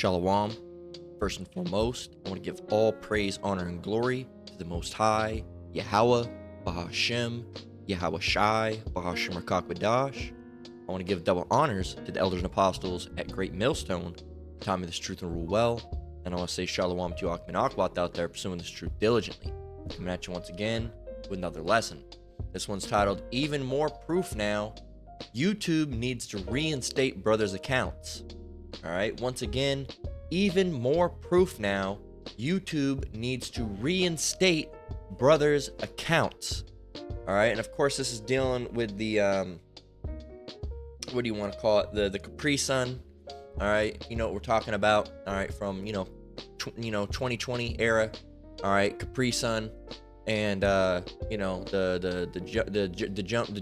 Shalom. First and foremost, I want to give all praise, honor, and glory to the Most High, Yahweh, Bahashem, Yahweh Shai, Bahashem Rakakbadash. I want to give double honors to the elders and apostles at Great Millstone, taught me this truth and rule well. And I want to say Shalom to Akhman Akbat out there pursuing this truth diligently. Coming at you once again with another lesson. This one's titled, Even More Proof Now, YouTube Needs to Reinstate Brothers' Accounts. All right, once again, even more proof now, YouTube needs to reinstate brothers' accounts. All right, and of course this is dealing with the, what do you want to call it? The Capri Sun. All right, you know what we're talking about. All right, from, 2020 era. All right, Capri Sun and, the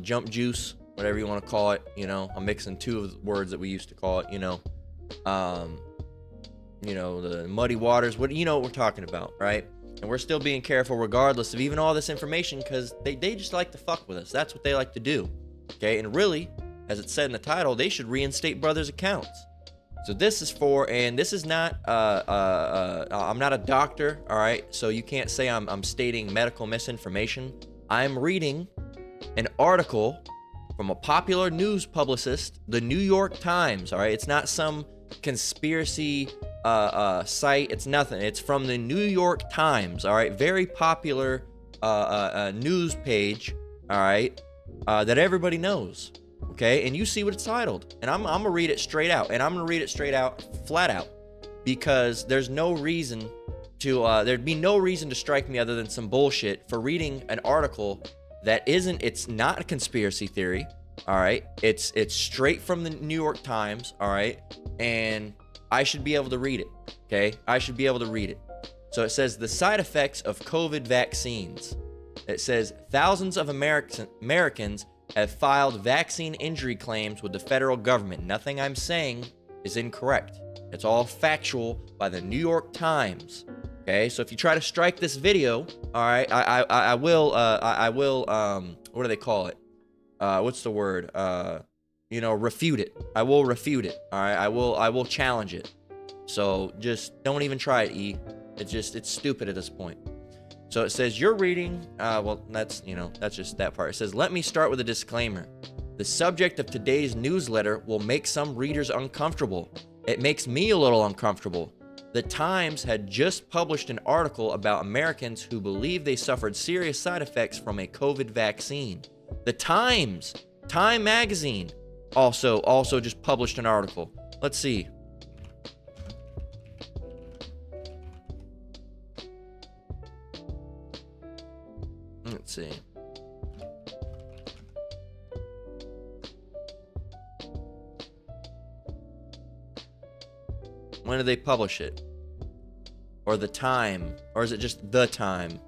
jump juice, whatever you want to call it. I'm mixing two of the words that we used to call it, the muddy waters, what we're talking about, right? And we're still being careful regardless of even all this information, because they just like to fuck with us. That's what they like to do. Okay, and really, as it said in the title, they should reinstate brothers' accounts. So this is for, and this is not I'm not a doctor, all right, so you can't say I'm stating medical misinformation. I'm reading an article from a popular news publicist, the New York Times, all right? It's not some conspiracy site. It's nothing. It's from the New York Times, all right? Very popular news page, all right, that everybody knows, okay? And you see what it's titled. And I'm gonna read it straight out, and I'm gonna read it straight out, flat out, because there's no reason to there'd be no reason to strike me other than some bullshit for reading an article that it's not a conspiracy theory, all right? It's straight from the New York Times, all right? And I should be able to read it, okay? I should be able to read it. So it says, the side effects of COVID vaccines. It says, thousands of Americans have filed vaccine injury claims with the federal government. Nothing I'm saying is incorrect. It's all factual by the New York Times. Okay, so if you try to strike this video, all right, I will, what do they call it? What's the word? Refute it. I will refute it. All right, I will challenge it. So just don't even try it, E. It's stupid at this point. So it says you're reading. That's just that part. It says, let me start with a disclaimer. The subject of today's newsletter will make some readers uncomfortable. It makes me a little uncomfortable. The Times had just published an article about Americans who believe they suffered serious side effects from a COVID vaccine. The Times, Time Magazine, also just published an article. Let's see. Let's see. When did they publish it? Or the time? Or is it just the time?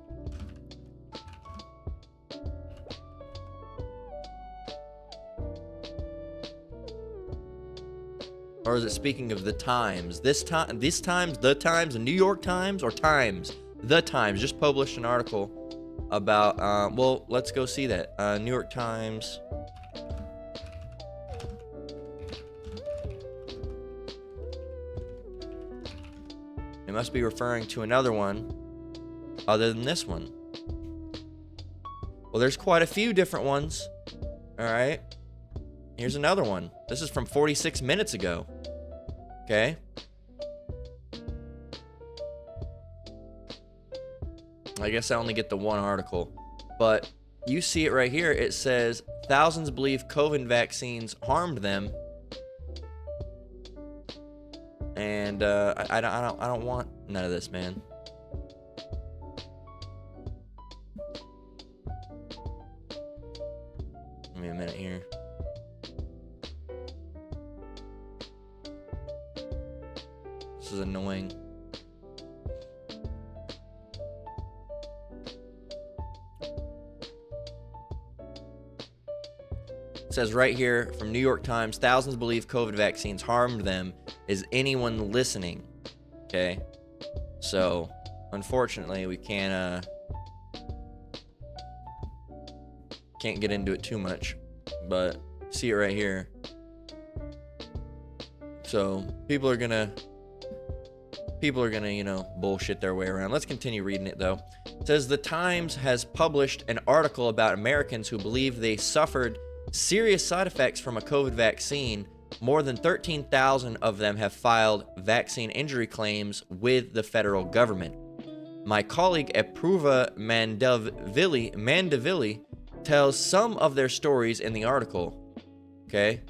Or is it speaking of the Times? The Times, the New York Times, or Times? The Times just published an article about, let's go see that. New York Times. It must be referring to another one other than this one. Well, there's quite a few different ones. All right. Here's another one. This is from 46 minutes ago. Okay. I guess I only get the one article, but you see it right here. It says thousands believe COVID vaccines harmed them. And I don't want none of this, man. Give me a minute here. This is annoying. It says right here from New York Times, thousands believe COVID vaccines harmed them. Is anyone listening? Okay. So, unfortunately, we can't get into it too much, but see it right here. So, people are gonna people are gonna, bullshit their way around. Let's continue reading it though. It says the Times has published an article about Americans who believe they suffered serious side effects from a COVID vaccine. More than 13,000 of them have filed vaccine injury claims with the federal government. My colleague Apruva Mandavili tells some of their stories in the article. Okay.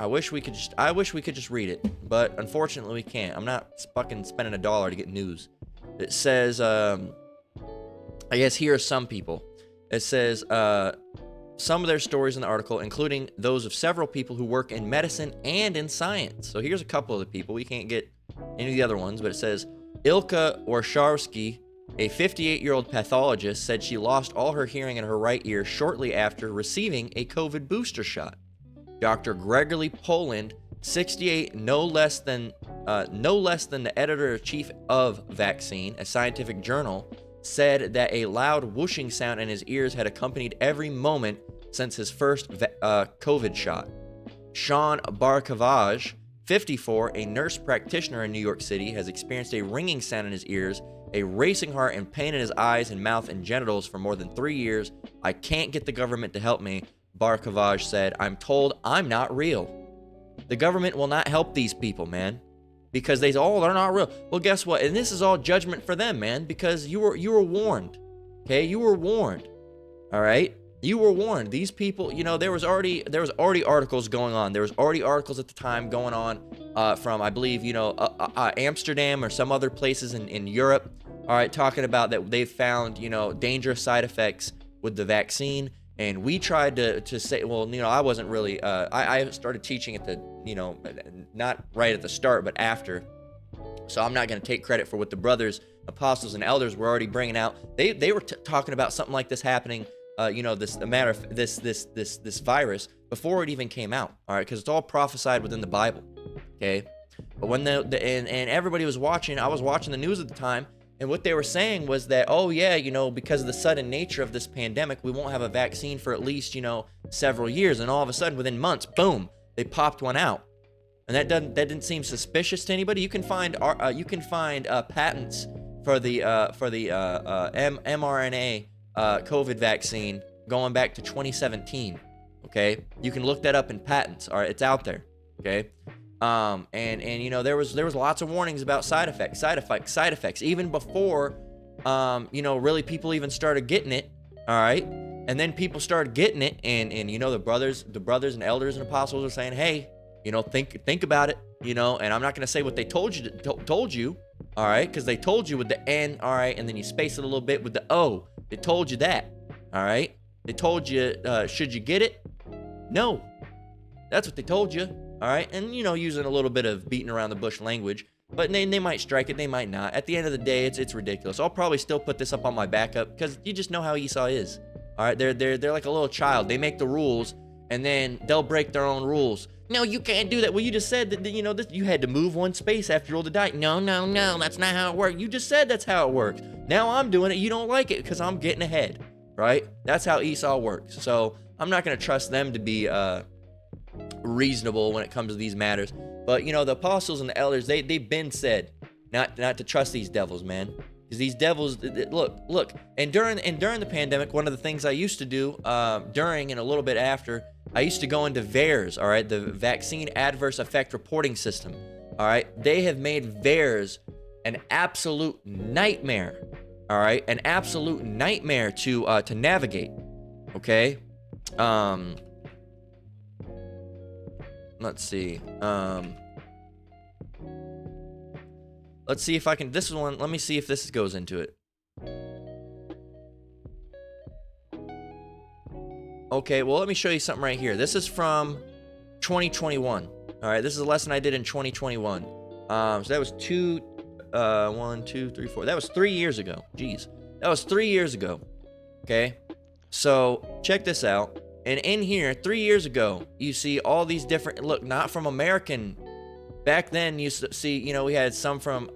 I wish we could just read it, but unfortunately we can't. I'm not fucking spending $1 to get news. It says, I guess here are some people. It says, some of their stories in the article, including those of several people who work in medicine and in science. So here's a couple of the people. We can't get any of the other ones, but it says, Ilka Warsharsky, a 58-year-old pathologist, said she lost all her hearing in her right ear shortly after receiving a COVID booster shot. Dr. Gregory Poland, 68, no less than the editor-in-chief of Vaccine, a scientific journal, said that a loud whooshing sound in his ears had accompanied every moment since his first COVID shot. Sean Barkavaj, 54, a nurse practitioner in New York City, has experienced a ringing sound in his ears, a racing heart, and pain in his eyes and mouth and genitals for more than 3 years. I can't get the government to help me, Barkavaj said. I'm told I'm not real. The government will not help these people, man, because they're not real. Well, guess what? And this is all judgment for them, man, because you were warned. Okay, you were warned. All right, you were warned. These people, there was already articles going on. There was already articles at the time going on from, I believe, Amsterdam or some other places in Europe. All right, talking about that they found, dangerous side effects with the vaccine. And we tried to say, well, I wasn't really, I started teaching at the, not right at the start, but after. So I'm not going to take credit for what the brothers, apostles, and elders were already bringing out. They were talking about something like this happening, this virus before it even came out. All right, because it's all prophesied within the Bible. Okay, but when and everybody was watching, I was watching the news at the time. And what they were saying was that, oh yeah, because of the sudden nature of this pandemic, we won't have a vaccine for at least, several years. And all of a sudden, within months, boom, they popped one out. And that didn't seem suspicious to anybody. You can find patents for the mRNA COVID vaccine going back to 2017. Okay, you can look that up in patents. All right, it's out there. Okay. There was lots of warnings about side effects, even before, really people even started getting it. All right. And then people started getting it. And the brothers and elders and apostles are saying, hey, think about it, and I'm not going to say what they told you. All right. Cause they told you with the N. All right. And then you space it a little bit with the O. They told you that. All right. They told you, should you get it? No, that's what they told you. All right, and using a little bit of beating around the bush language, but they might strike it, they might not. At the end of the day, it's ridiculous. I'll probably still put this up on my backup because you just know how Esau is. All right, they're like a little child. They make the rules and then they'll break their own rules. No, you can't do that. Well, you just said that you had to move one space after you rolled the die. No, that's not how it works. You just said that's how it works. Now I'm doing it. You don't like it because I'm getting ahead, right? That's how Esau works. So I'm not gonna trust them to be reasonable when it comes to these matters. But the apostles and the elders, they've been said not to trust these devils, man, because these devils look. And during the pandemic, one of the things I used to do during and a little bit after, I used to go into VAERS, all right, the Vaccine Adverse Effect Reporting System. All right, they have made VAERS an absolute nightmare. All right, an absolute nightmare to navigate. Okay. Let's see. Let's see if I can. This one. Let me see if this goes into it. Okay. Well, let me show you something right here. This is from 2021. All right. This is a lesson I did in 2021. So that was 1, 2, 3, 4. That was 3 years ago. Jeez. That was 3 years ago. Okay. So check this out. And in here, 3 years ago, you see all these different, look, not from American. Back then, you see, we had some from,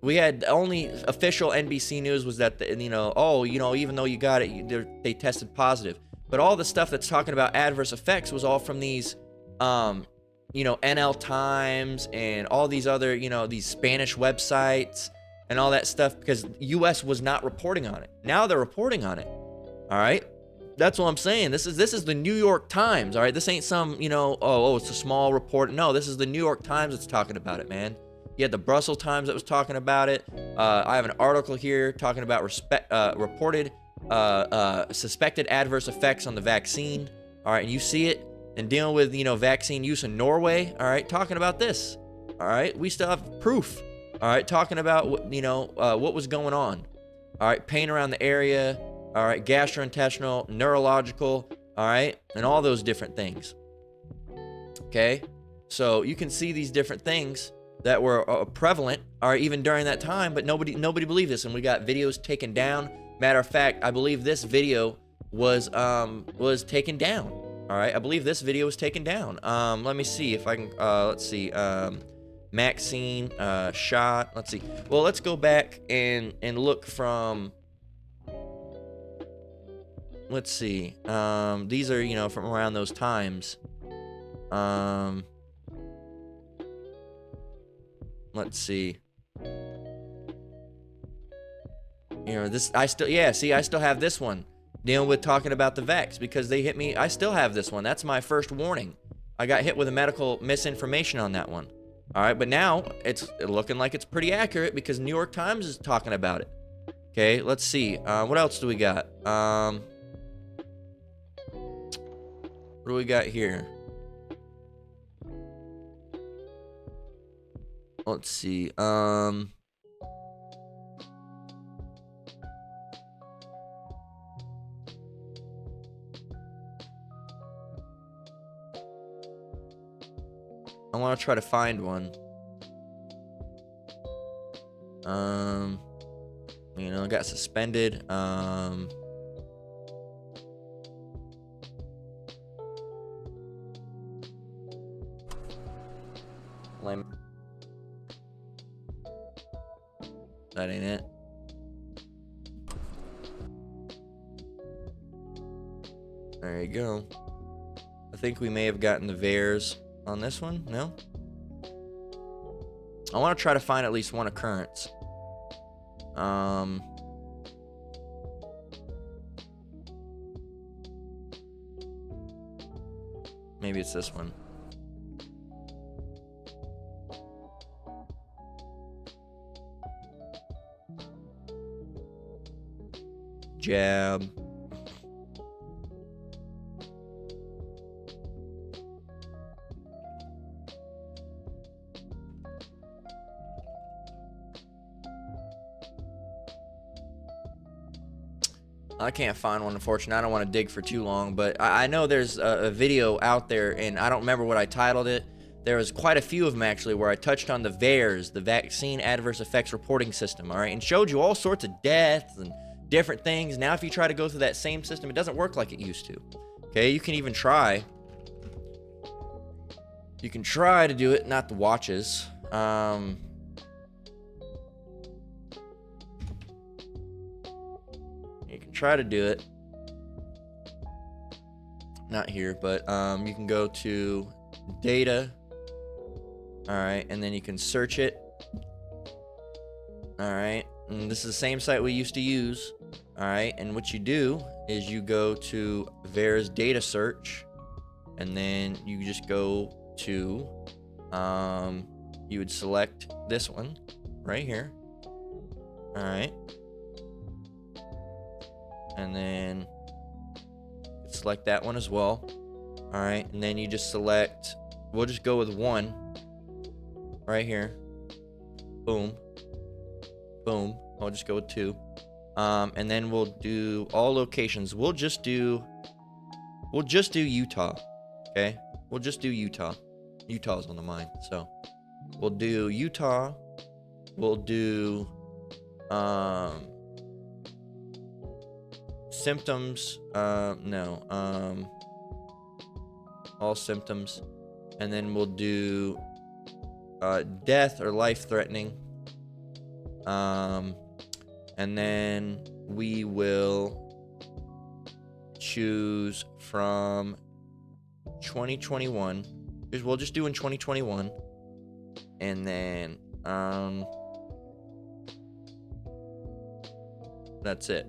we had only official NBC News was that, even though you got it, they tested positive. But all the stuff that's talking about adverse effects was all from these NL Times and all these other, these Spanish websites and all that stuff, because US was not reporting on it. Now they're reporting on it. All right. That's what I'm saying. This is the New York Times. All right. This ain't some, it's a small report. No, this is the New York Times that's talking about it, man. You had the Brussels Times that was talking about it. I have an article here talking about reported suspected adverse effects on the vaccine. All right. And you see it. And dealing with, vaccine use in Norway. All right. Talking about this. All right. We still have proof. All right. Talking about, what was going on. All right. Pain around the area. All right. Gastrointestinal, neurological. All right. And all those different things. Okay. So you can see these different things that were prevalent, or even during that time, but nobody believed this. And we got videos taken down. Matter of fact, I believe this video was taken down. All right, I believe this video was taken down. Let me see if I can. Let's see. Maxine shot. Let's see. Well, let's go back and look from. Let's see. These are from around those times. Let's see. This. I still have this one. Dealing with talking about the vax because they hit me. I still have this one. That's my first warning. I got hit with a medical misinformation on that one. All right, but now it's looking like it's pretty accurate because New York Times is talking about it. Okay, let's see. What else do we got? What do we got here? Let's see. I want to try to find one. Got suspended. That ain't it. There you go. I think we may have gotten the VAERS on this one. No? I want to try to find at least one occurrence. Maybe it's this one. Jab. I can't find one, unfortunately. I don't want to dig for too long, but I know there's a video out there, and I don't remember what I titled it. There was quite a few of them, actually, where I touched on the VAERS, the Vaccine Adverse Effects Reporting System, all right, and showed you all sorts of deaths and different things. Now, if you try to go through that same system, it doesn't work like it used to. Okay, you can even try. You can try to do it, not the watches. You can try to do it. Not here, but you can go to data. All right, and then you can search it. All right, and this is the same site we used to use. All right, and what you do is you go to VAERS data search, and then you just go to, you would select this one right here. All right, and then select that one as well. All right, and then you just select, we'll just go with one right here. Boom, boom. I'll just go with two. And then we'll do all locations. We'll just do Utah. Okay, we'll just do Utah. Utah's on the mind, so we'll do Utah. We'll do symptoms. All symptoms, and then we'll do death or life-threatening. And then we will choose from 2021. we'll just do in 2021. And then, that's it.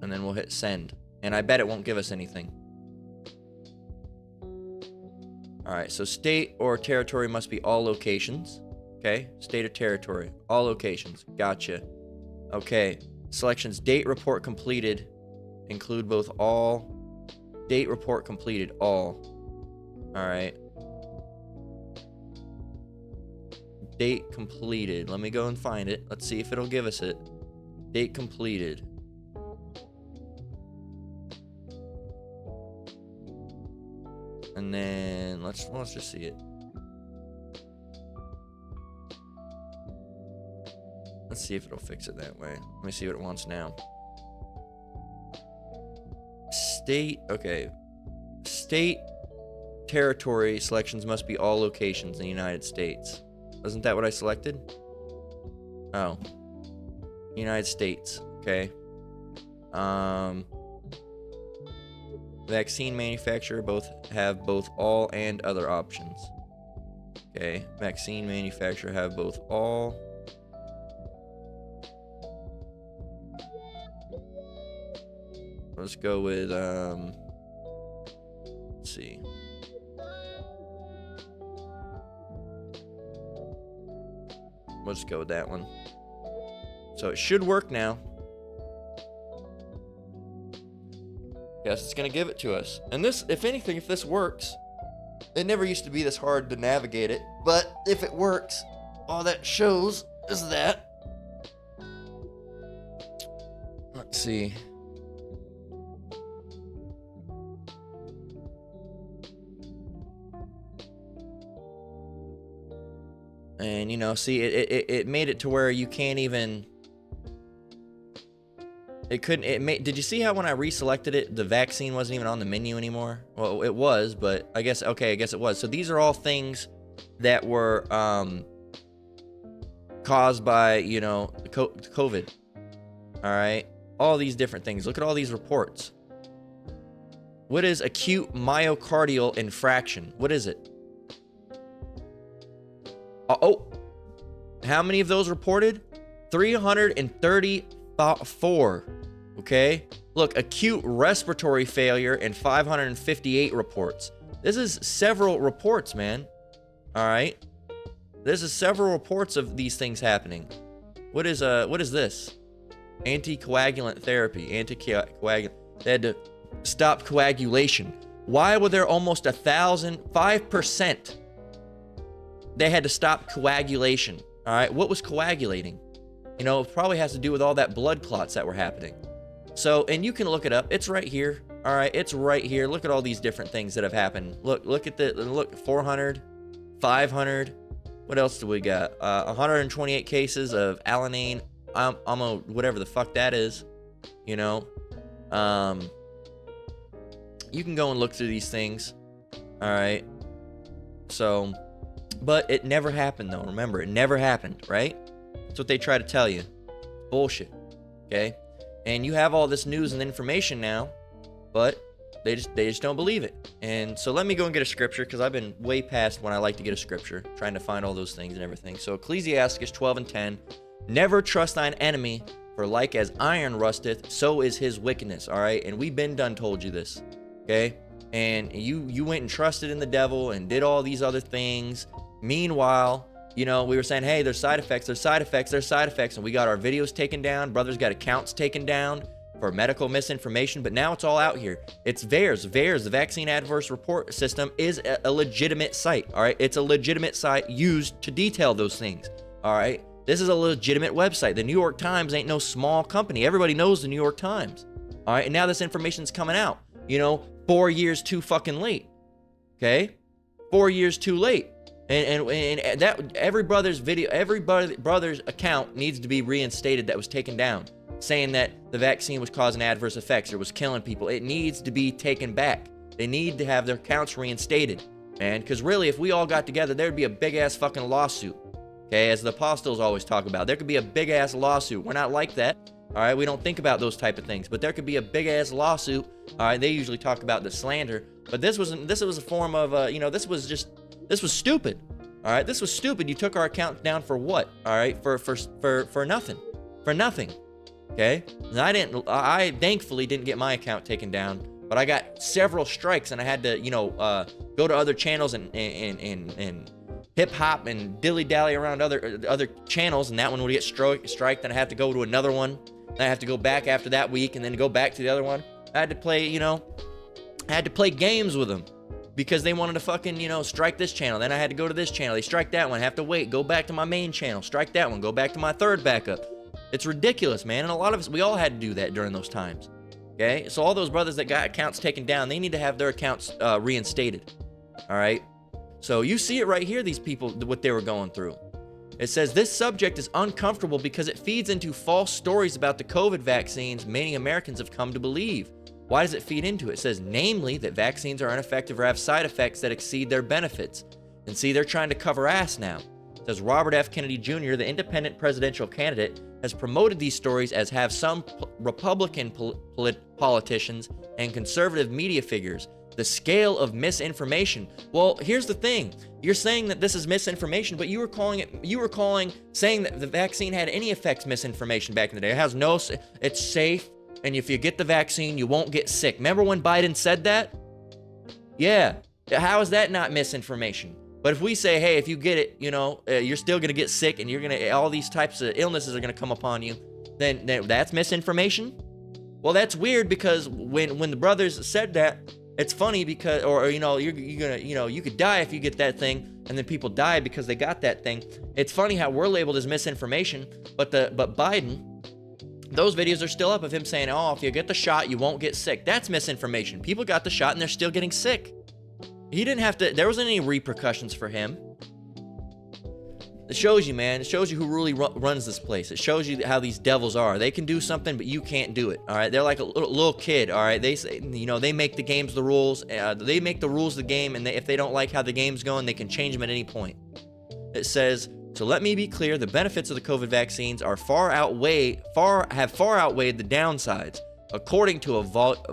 And then we'll hit send. And I bet it won't give us anything. All right, so state or territory must be all locations. Okay, state or territory, all locations. Gotcha. Okay, selections, date report completed. Include both all. Date report completed, all. All right. Date completed. Let me go and find it. Let's see if it'll give us it. Date completed. And then let's just see it. Let's see if it'll fix it that way. Let me see what it wants now. State, okay. State territory selections must be all locations in the United States. Isn't that what I selected? Oh. United States, okay. Vaccine manufacturer have both all and other options. Okay, vaccine manufacturer have both all. Let's go with let's see. Let's go with that one. So it should work now. Yes, it's gonna give it to us. And this, if anything, if this works, it never used to be this hard to navigate it, but if it works, all that shows is that. Let's see. And you know, see, it made it to where you can't even. It couldn't. Did you see how when I reselected it, the vaccine wasn't even on the menu anymore? Well, it was, but I guess it was. So these are all things that were caused by, you know, COVID. All right, all these different things. Look at all these reports. What is acute myocardial infarction? What is it? Oh, how many of those reported? 334. Okay, look, acute respiratory failure and 558 reports. This is several reports, man. All right, this is several reports of these things happening. What is this? Anticoagulant therapy. Anticoagulant. They had to stop coagulation. Why were there almost 5%? They had to stop coagulation. All right, what was coagulating? You know, it probably has to do with all that blood clots that were happening. So, and you can look it up. It's right here. All right, it's right here. Look at all these different things that have happened. Look at look, 400, 500. What else do we got? 128 cases of alanine, whatever the fuck that is. You know, you can go and look through these things. All right. So, but it never happened though. Remember, it never happened, right? That's what they try to tell you. Bullshit. Okay? And you have all this news and information now, but they just don't believe it. And so let me go and get a scripture, because I've been way past when I like to get a scripture, trying to find all those things and everything. So Ecclesiastes 12:10, never trust thine enemy, for like as iron rusteth, so is his wickedness. All right? And we've been done told you this. Okay? And you went and trusted in the devil and did all these other things. Meanwhile, you know, we were saying, hey, there's side effects, there's side effects, there's side effects. And we got our videos taken down. Brothers got accounts taken down for medical misinformation. But now it's all out here. It's VAERS. VAERS, the Vaccine Adverse Report System, is a legitimate site. All right. It's a legitimate site used to detail those things. All right. This is a legitimate website. The New York Times ain't no small company. Everybody knows the New York Times. All right. And now this information's coming out, you know, 4 years too fucking late. Okay. 4 years too late. And that every brother's account needs to be reinstated that was taken down, saying that the vaccine was causing adverse effects or was killing people. It needs to be taken back. They need to have their accounts reinstated, man. Because really, if we all got together, there'd be a big ass fucking lawsuit. Okay, as the apostles always talk about, there could be a big ass lawsuit. We're not like that. All right, we don't think about those type of things, but there could be a big ass lawsuit. All right, they usually talk about the slander But this was a form of, you know, this was stupid. All right, this was stupid. You took our account down for what? All right, for nothing, Okay, and I thankfully didn't get my account taken down, but I got several strikes, and I had to, you know, go to other channels and hip hop and dilly dally around other channels, and that one would get striked. Then I have to go to another one. Then I have to go back after that week, and then go back to the other one. I had to play, you know, games with them because they wanted to fucking, you know, strike this channel. Then I had to go to this channel. They strike that one. I have to wait, go back to my main channel, strike that one, go back to my third backup. It's ridiculous, man. And a lot of us, we all had to do that during those times. Okay, so all those brothers that got accounts taken down, they need to have their accounts reinstated. All right. So you see it right here, these people, what they were going through. It says, this subject is uncomfortable because it feeds into false stories about the COVID vaccines many Americans have come to believe. Why does it feed into it? It says, namely, that vaccines are ineffective or have side effects that exceed their benefits. And see, they're trying to cover ass now. It says, Robert F. Kennedy Jr., the independent presidential candidate, has promoted these stories, as have some Republican politicians and conservative media figures. The scale of misinformation. Well, here's the thing. You're saying that this is misinformation, but you were saying that the vaccine had any effects misinformation back in the day. It has no, it's safe, and if you get the vaccine, you won't get sick. Remember when Biden said that? Yeah. How is that not misinformation? But if we say, hey, if you get it, you know, you're still going to get sick, and all these types of illnesses are going to come upon you, then that's misinformation? Well, that's weird, because when the brothers said that, it's funny because, or you know, you're gonna, you know, you could die if you get that thing, and then people die because they got that thing. It's funny how we're labeled as misinformation, but Biden, those videos are still up of him saying, oh, if you get the shot, you won't get sick. That's misinformation. People got the shot and they're still getting sick. He didn't have to, there wasn't any repercussions for him. It shows you, man. It shows you who really runs this place. It shows you how these devils are. They can do something, but you can't do it. All right, they're like a little kid. All right, they say, you know, they make the games the rules. They make the rules the game, and if they don't like how the game's going, they can change them at any point. It says, so let me be clear: the benefits of the COVID vaccines have far outweighed the downsides. According to a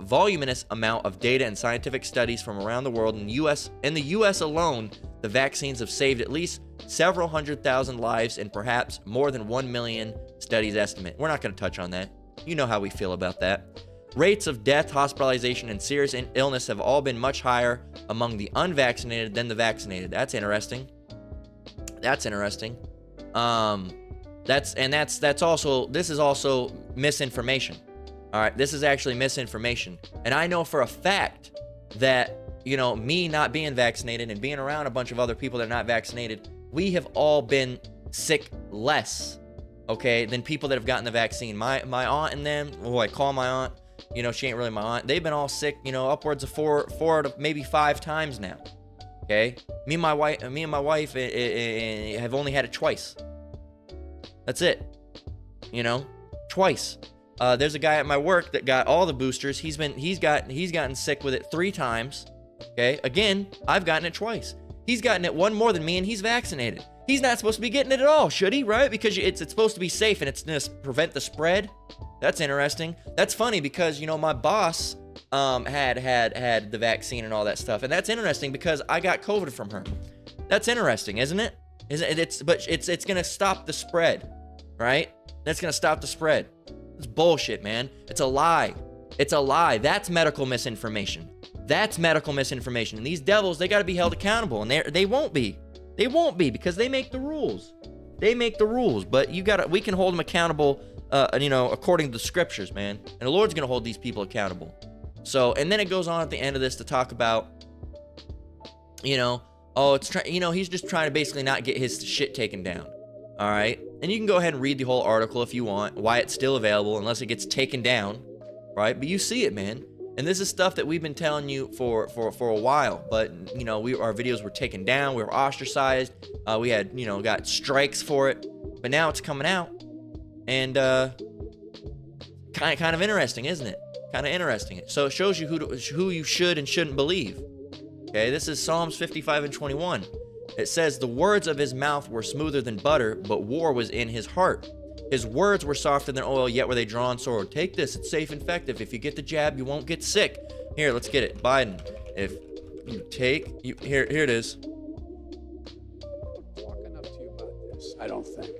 voluminous amount of data and scientific studies from around the world, in the U.S. alone, the vaccines have saved at least several 100,000 lives and perhaps more than 1 million, studies estimate. We're not going to touch on that. You know how we feel about that. Rates of death, hospitalization, and serious illness have all been much higher among the unvaccinated than the vaccinated. That's interesting. This is also misinformation. All right, this is actually misinformation. And I know for a fact that, you know, me not being vaccinated and being around a bunch of other people that are not vaccinated, we have all been sick less, okay, than people that have gotten the vaccine. My aunt and them, who I call my aunt, you know, she ain't really my aunt, they've been all sick, you know, upwards of four to maybe 5 times now, okay? Me and my wife have only had it twice. That's it, you know, twice. There's a guy at my work that got all the boosters. He's gotten sick with it 3 times. Okay, again, I've gotten it twice. He's gotten it one more than me, and he's vaccinated. He's not supposed to be getting it at all, should he? Right? Because it's supposed to be safe and it's going to prevent the spread. That's interesting. That's funny because, you know, my boss had the vaccine and all that stuff, and that's interesting because I got COVID from her. That's interesting, isn't it? It's going to stop the spread, right? That's going to stop the spread. It's bullshit, man. It's a lie. It's a lie. That's medical misinformation. That's medical misinformation. And these devils, they got to be held accountable, and they won't be. They won't be because they make the rules. They make the rules, but we can hold them accountable, you know, according to the scriptures, man. And the Lord's going to hold these people accountable. So, and then it goes on at the end of this to talk about, you know, he's just trying to basically not get his shit taken down. All right. And you can go ahead and read the whole article if you want, why it's still available unless it gets taken down, right? But you see it, man. And this is stuff that we've been telling you for a while, but, you know, our videos were taken down. We were ostracized. We had, you know, got strikes for it, but now it's coming out, and kind of interesting, isn't it? Kind of interesting. So it shows you who you should and shouldn't believe. Okay, this is Psalms 55:21. It says, the words of his mouth were smoother than butter, but war was in his heart. His words were softer than oil, yet were they drawn sword. Take this, it's safe and effective. If you get the jab, you won't get sick. Here, let's get it. Biden. If you take, here it is. Talk enough to you about this, I don't think.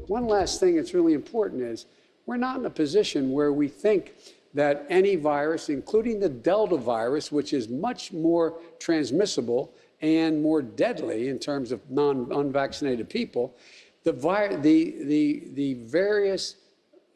One last thing that's really important is we're not in a position where we think that any virus, including the Delta virus, which is much more transmissible and more deadly in terms of unvaccinated people, the various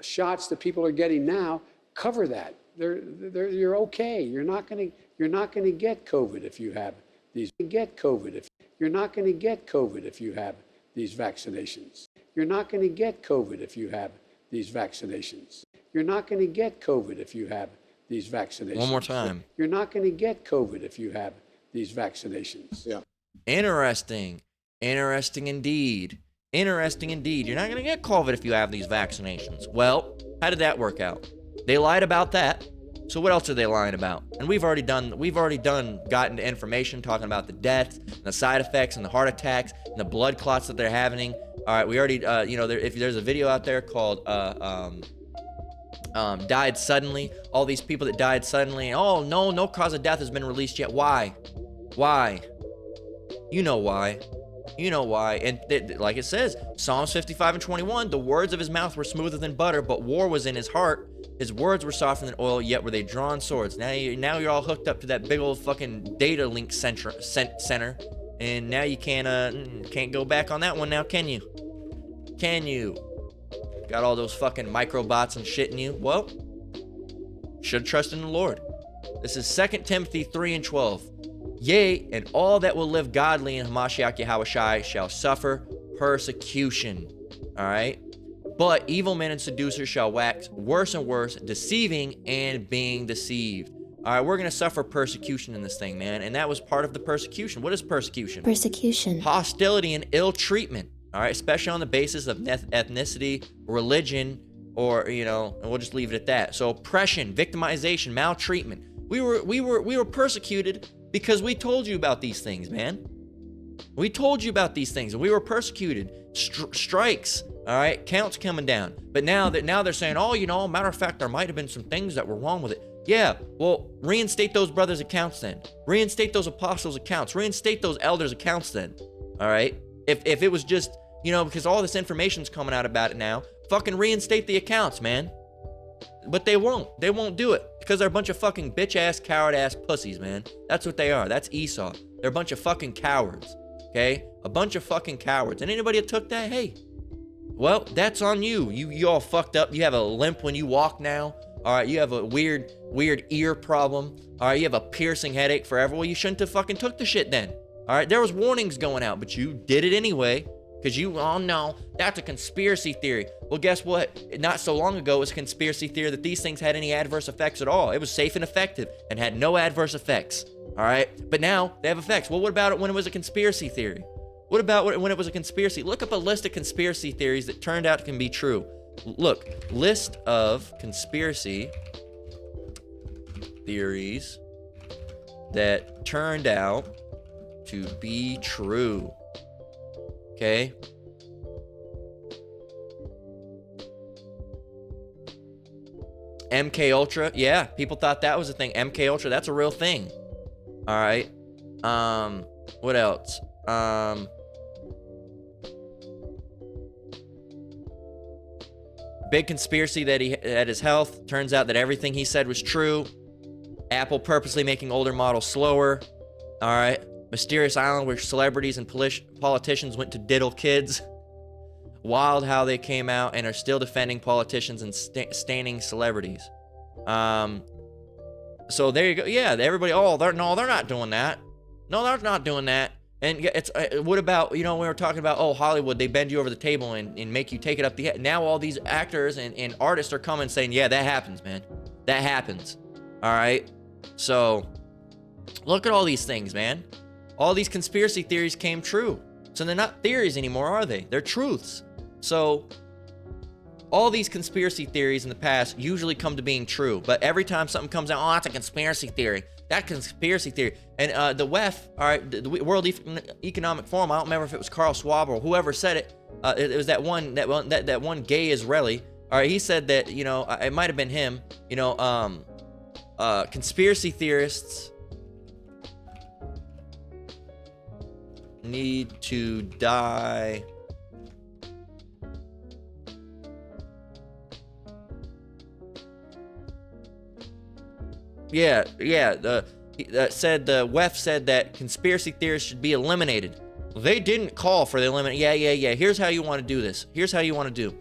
shots that people are getting now cover that. You're okay. You're not going to get COVID if you have these. You're not going to get COVID if you have these vaccinations. You're not going to get COVID if you have these vaccinations. You're not going to get COVID if you have these vaccinations. One more time. You're not going to get COVID if you have these vaccinations. Yeah. Interesting. Interesting indeed. Interesting indeed. You're not going to get COVID if you have these vaccinations. Well, how did that work out? They lied about that. So what else are they lying about? And we've already gotten to information talking about the deaths and the side effects and the heart attacks and the blood clots that they're having. All right, we already, if there's a video out there called died suddenly, all these people that died suddenly. Oh, no cause of death has been released yet. Why? You know why. And like it says, Psalms 55 and 21, the words of his mouth were smoother than butter, but war was in his heart. His words were softer than oil, yet were they drawn swords. Now you're all hooked up to that big old fucking data link center, and now you can't go back on that one now, can you? Can you? Got all those fucking microbots and shit in you? Well, should trust in the Lord. This is 2 Timothy 3 and 12. Yea, and all that will live godly in Hamashiach Yahushai shall suffer persecution. All right? But evil men and seducers shall wax worse and worse, deceiving and being deceived. All right, we're going to suffer persecution in this thing, man. And that was part of the persecution. What is persecution? Persecution. Hostility and ill treatment. All right, especially on the basis of ethnicity, religion, or, and we'll just leave it at that. So oppression, victimization, maltreatment. We were persecuted because we told you about these things, man. We told you about these things, and we were persecuted. Strikes, all right, counts coming down. But now they're saying, oh, matter of fact, there might have been some things that were wrong with it. Yeah, well, reinstate those brothers' accounts then. Reinstate those apostles' accounts. Reinstate those elders' accounts then. All right? If it was just, because all this information's coming out about it now, fucking reinstate the accounts, man. But they won't. They won't do it because they're a bunch of fucking bitch-ass, coward-ass pussies, man. That's what they are. That's Esau. They're a bunch of fucking cowards, okay? A bunch of fucking cowards. And anybody that took that, hey, well, that's on you. You all fucked up. You have a limp when you walk now. All right, you have a weird ear problem. All right, you have a piercing headache forever. Well, you shouldn't have fucking took the shit then. All right, there was warnings going out, but you did it anyway because oh no, that's a conspiracy theory. Well, guess what? Not so long ago, it was a conspiracy theory that these things had any adverse effects at all. It was safe and effective and had no adverse effects. All right, but now they have effects. Well, what about it when it was a conspiracy theory? What about when it was a conspiracy? Look up a list of conspiracy theories that turned out can be true. Look, list of conspiracy theories that turned out to be true. Okay? MK Ultra, yeah, people thought that was a thing. MK Ultra, that's a real thing. All right. What else? Big conspiracy that he had his health. Turns out that everything he said was true. Apple purposely making older models slower. All right. Mysterious island where celebrities and politicians went to diddle kids. Wild how they came out and are still defending politicians and staining celebrities. So there you go. Yeah, everybody. Oh, they're not doing that. No, they're not doing that. And it's what about, we were talking about, Hollywood, they bend you over the table and make you take it up the head. Now all these actors and artists are coming saying, yeah, that happens, man. That happens. All right. So look at all these things, man. All these conspiracy theories came true. So they're not theories anymore, are they? They're truths. So all these conspiracy theories in the past usually come to being true. But every time something comes out, that's a conspiracy theory. That conspiracy theory. And the WEF, all right, the World Economic Forum, I don't remember if it was Carl Schwab or whoever said it. It was that one gay Israeli. All right, he said that, it might have been him, conspiracy theorists need to die the WEF said that conspiracy theorists should be eliminated. They didn't call for the elimination. Yeah. Here's how you want to do this. Here's how you want to do.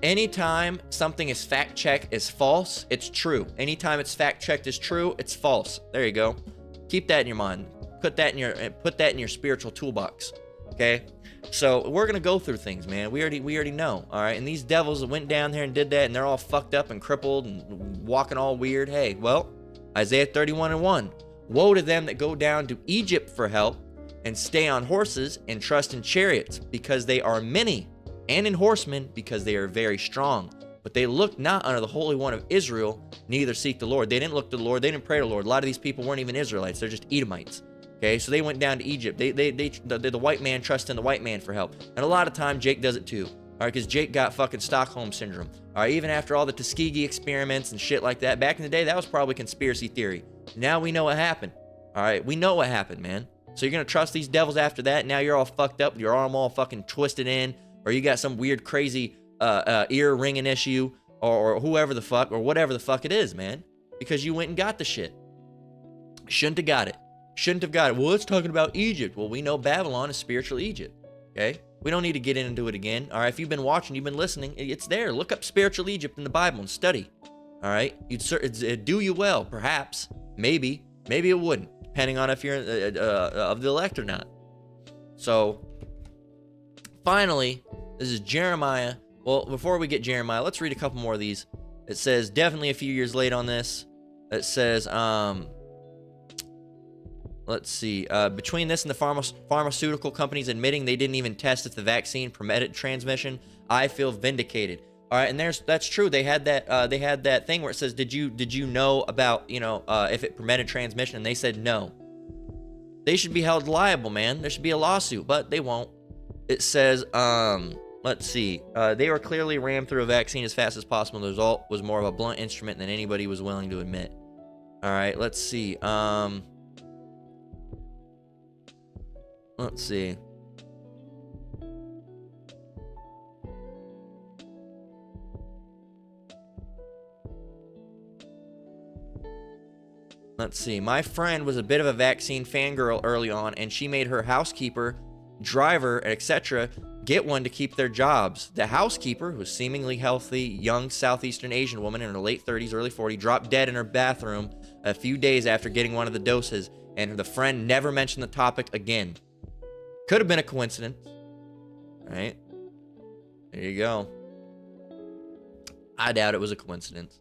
Anytime something is fact checked as false, it's true. Anytime it's fact checked as true, it's false. There you go. Keep that in your mind. Put that in your spiritual toolbox. Okay. So we're gonna go through things, man. We already know. All right. And these devils that went down there and did that, and they're all fucked up and crippled and walking all weird. Hey, well, Isaiah 31:1. Woe to them that go down to Egypt for help and stay on horses and trust in chariots, because they are many, and in horsemen, because they are very strong. But they look not unto the Holy One of Israel, neither seek the Lord. They didn't look to the Lord. They didn't pray to the Lord. A lot of these people weren't even Israelites. They're just Edomites. Okay, so they went down to Egypt. The white man trusts in the white man for help. And a lot of time, Jake does it too. All right, because Jake got fucking Stockholm Syndrome. All right, even after all the Tuskegee experiments and shit like that, back in the day, that was probably conspiracy theory. Now we know what happened. All right, we know what happened, man. So you're going to trust these devils after that? Now you're all fucked up, your arm all fucking twisted in, or you got some weird, crazy ear ringing issue, or whoever the fuck, or whatever the fuck it is, man. Because you went and got the shit. Shouldn't have got it. Shouldn't have got it. Well, it's talking about Egypt. Well, we know Babylon is spiritual Egypt. Okay? We don't need to get into it again. All right? If you've been watching, you've been listening, it's there. Look up spiritual Egypt in the Bible and study. All right? It'd do you well, perhaps. Maybe. Maybe it wouldn't, depending on if you're of the elect or not. So, finally, this is Jeremiah. Well, before we get Jeremiah, let's read a couple more of these. It says, definitely a few years late on this. It says, let's see. Between this and the pharmaceutical companies admitting they didn't even test if the vaccine permitted transmission, I feel vindicated. All right, and that's true. They had that thing where it says, did you know about if it permitted transmission? And they said no. They should be held liable, man. There should be a lawsuit, but they won't. It says, let's see. They were clearly rammed through a vaccine as fast as possible. The result was more of a blunt instrument than anybody was willing to admit. All right, let's see. Let's see. Let's see. My friend was a bit of a vaccine fangirl early on, and she made her housekeeper, driver, etc. get one to keep their jobs. The housekeeper, who was seemingly healthy, young Southeastern Asian woman in her late 30s, early 40s, dropped dead in her bathroom a few days after getting one of the doses, and the friend never mentioned the topic again. Could have been a coincidence. Right? There you go. I doubt it was a coincidence.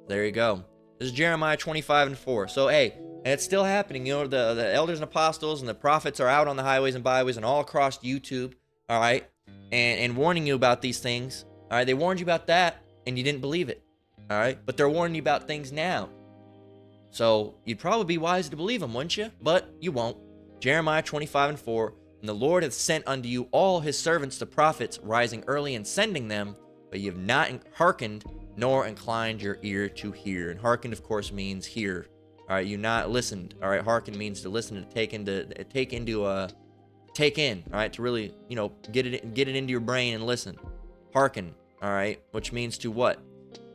There you go. This is Jeremiah 25:4. So, hey, and it's still happening. The elders and apostles and the prophets are out on the highways and byways and all across YouTube, all right, and warning you about these things. All right, they warned you about that, and you didn't believe it. All right, but they're warning you about things now. So, you'd probably be wise to believe them, wouldn't you? But you won't. Jeremiah 25:4. And the Lord hath sent unto you all his servants the prophets, rising early and sending them, but ye have not hearkened, nor inclined your ear to hear. And hearkened, of course, means hear. All right, you not listened. All right, hearken means to listen, to take in. All right, to really, get it into your brain and listen. Hearken. All right, which means to what?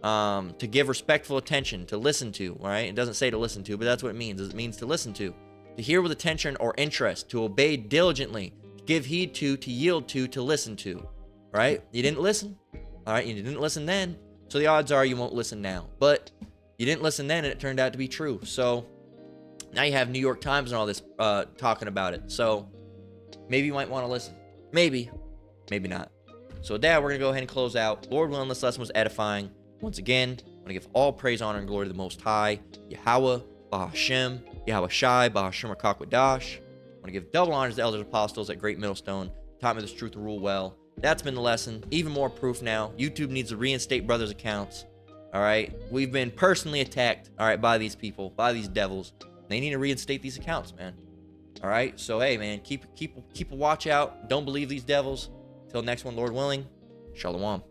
To give respectful attention, to listen to. All right, it doesn't say to listen to, but that's what it means. It means to listen to hear with attention or interest, to obey diligently, to give heed to yield to listen to. Right? You didn't listen. All right, you didn't listen then. So the odds are you won't listen now. But you didn't listen then, and it turned out to be true. So now you have New York Times and all this talking about it. So maybe you might want to listen. Maybe. Maybe not. So with that, we're going to go ahead and close out. Lord willing, this lesson was edifying. Once again, I want to give all praise, honor, and glory to the Most High, Yahweh, Bahashem, Yahweh Shai, Bahashem Rakakwadash. I want to give double honors to the elders apostles at Great Millstone. Taught me this truth to rule well. That's been the lesson. Even more proof now. YouTube needs to reinstate brothers' accounts. All right? We've been personally attacked, all right, by these people, by these devils. They need to reinstate these accounts, man. All right? So, hey, man, keep a watch out. Don't believe these devils. Till next one, Lord willing. Shalom.